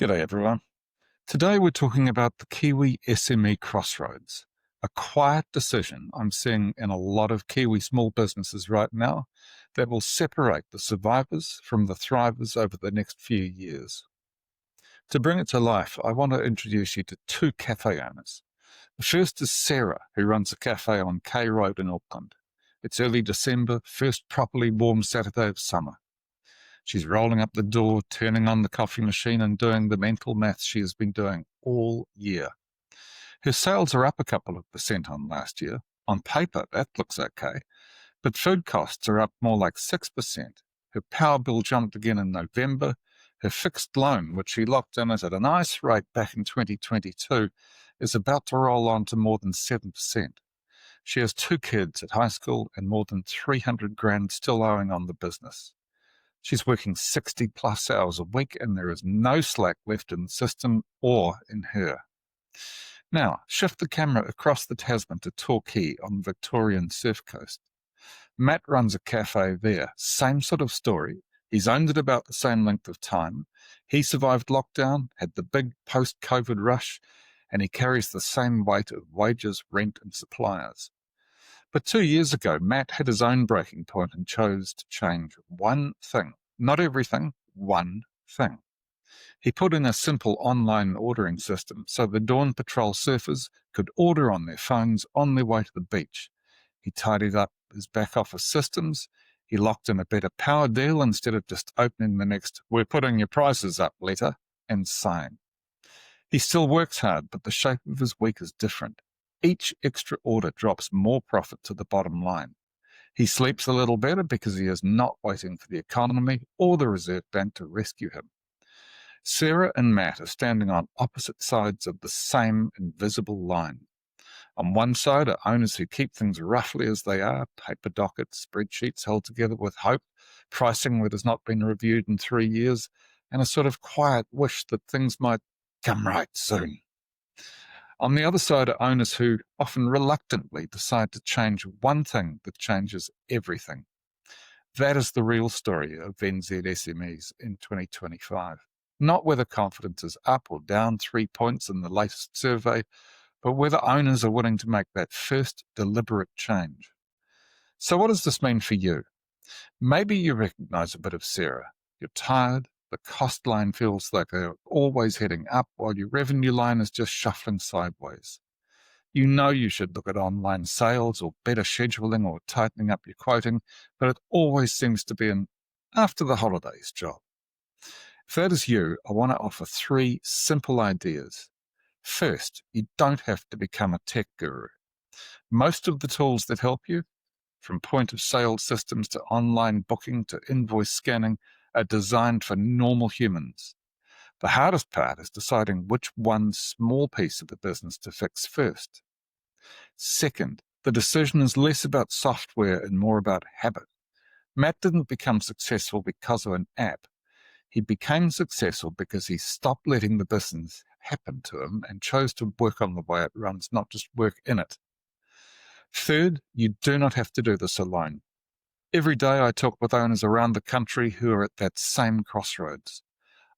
G'day everyone. Today we're talking about the Kiwi SME Crossroads, a quiet decision I'm seeing in a lot of Kiwi small businesses right now that will separate the survivors from the thrivers over the next few years. To bring it to life, I want to introduce you to two cafe owners. The first is Sarah, who runs a cafe on K Road in Auckland. It's early December, first properly warm Saturday of summer. She's rolling up the door, turning on the coffee machine and doing the mental maths she has been doing all year. Her sales are up a couple of % on last year. On paper, that looks okay, but food costs are up more like 6%. Her power bill jumped again in November. Her fixed loan, which she locked in at a nice rate back in 2022, is about to roll on to more than 7%. She has 2 kids at high school and more than 300 grand still owing on the business. She's working 60-plus hours a week, and there is no slack left in the system or in her. Now, shift the camera across the Tasman to Torquay on the Victorian surf coast. Matt runs a cafe there. Same sort of story. He's owned it about the same length of time. He survived lockdown, had the big post-COVID rush, and he carries the same weight of wages, rent, and suppliers. But 2 years ago, Matt had his own breaking point and chose to change one thing. Not everything, one thing. He put in a simple online ordering system so the Dawn Patrol surfers could order on their phones on their way to the beach. He tidied up his back office systems. He locked in a better power deal instead of just opening the next "we're putting your prices up" letter and sign. He still works hard, but the shape of his week is different. Each extra order drops more profit to the bottom line. He sleeps a little better because he is not waiting for the economy or the Reserve Bank to rescue him. Sarah and Matt are standing on opposite sides of the same invisible line. On one side are owners who keep things roughly as they are, paper dockets, spreadsheets held together with hope, pricing that has not been reviewed in 3 years, and a sort of quiet wish that things might come right soon. On the other side are owners who often reluctantly decide to change one thing that changes everything. That is the real story of NZ SMEs in 2025. Not whether confidence is up or down 3 points in the latest survey, but whether owners are willing to make that first deliberate change. So what does this mean for you? Maybe you recognize a bit of Sarah. You're tired. The cost line feels like they're always heading up while your revenue line is just shuffling sideways. You know you should look at online sales or better scheduling or tightening up your quoting, but it always seems to be an after the holidays job. If that is you, I want to offer 3 simple ideas. First, you don't have to become a tech guru. Most of the tools that help you, from point-of-sale systems to online booking to invoice scanning, are designed for normal humans. The hardest part is deciding which one small piece of the business to fix first. Second, the decision is less about software and more about habit. Matt didn't become successful because of an app. He became successful because he stopped letting the business happen to him and chose to work on the way it runs, not just work in it. Third, you do not have to do this alone. Every day I talk with owners around the country who are at that same crossroads.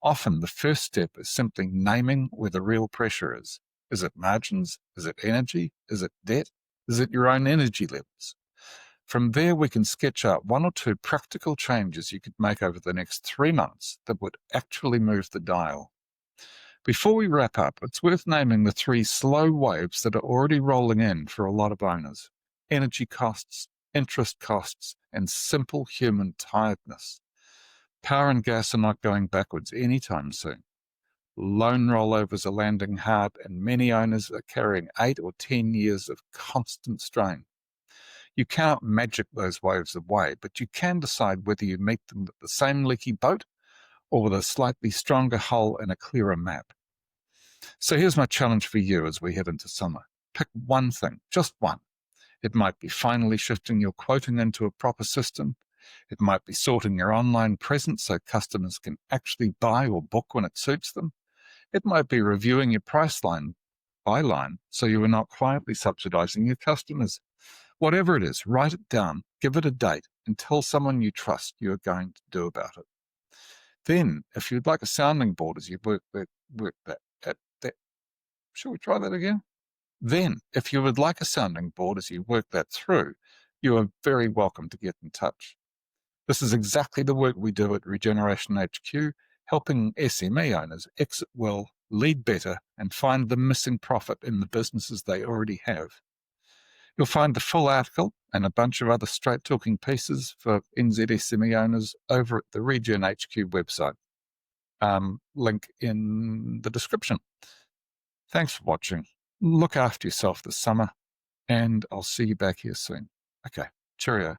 Often the first step is simply naming where the real pressure is. Is it margins? Is it energy? Is it debt? Is it your own energy levels? From there, we can sketch out 1 or 2 practical changes you could make over the next 3 months that would actually move the dial. Before we wrap up, it's worth naming the 3 slow waves that are already rolling in for a lot of owners: energy costs, interest costs, and simple human tiredness. Power and gas are not going backwards anytime soon. Loan rollovers are landing hard, and many owners are carrying 8 or 10 years of constant strain. You can't magic those waves away, but you can decide whether you meet them with the same leaky boat or with a slightly stronger hull and a clearer map. So here's my challenge for you as we head into summer. Pick one thing, just one. It might be finally shifting your quoting into a proper system. It might be sorting your online presence so customers can actually buy or book when it suits them. It might be reviewing your price line by line so you are not quietly subsidizing your customers. Whatever it is, write it down, give it a date, and tell someone you trust you are going to do about it. Then, if you'd like a sounding board as you work that, shall we try that again? Then, if you would like a sounding board as you work that through, you are very welcome to get in touch. This is exactly the work we do at Regeneration HQ, helping SME owners exit well, lead better, and find the missing profit in the businesses they already have. You'll find the full article and a bunch of other straight-talking pieces for NZSME owners over at the Regen HQ website. Link in the description. Thanks for watching. Look after yourself this summer, and I'll see you back here soon. Okay, cheerio.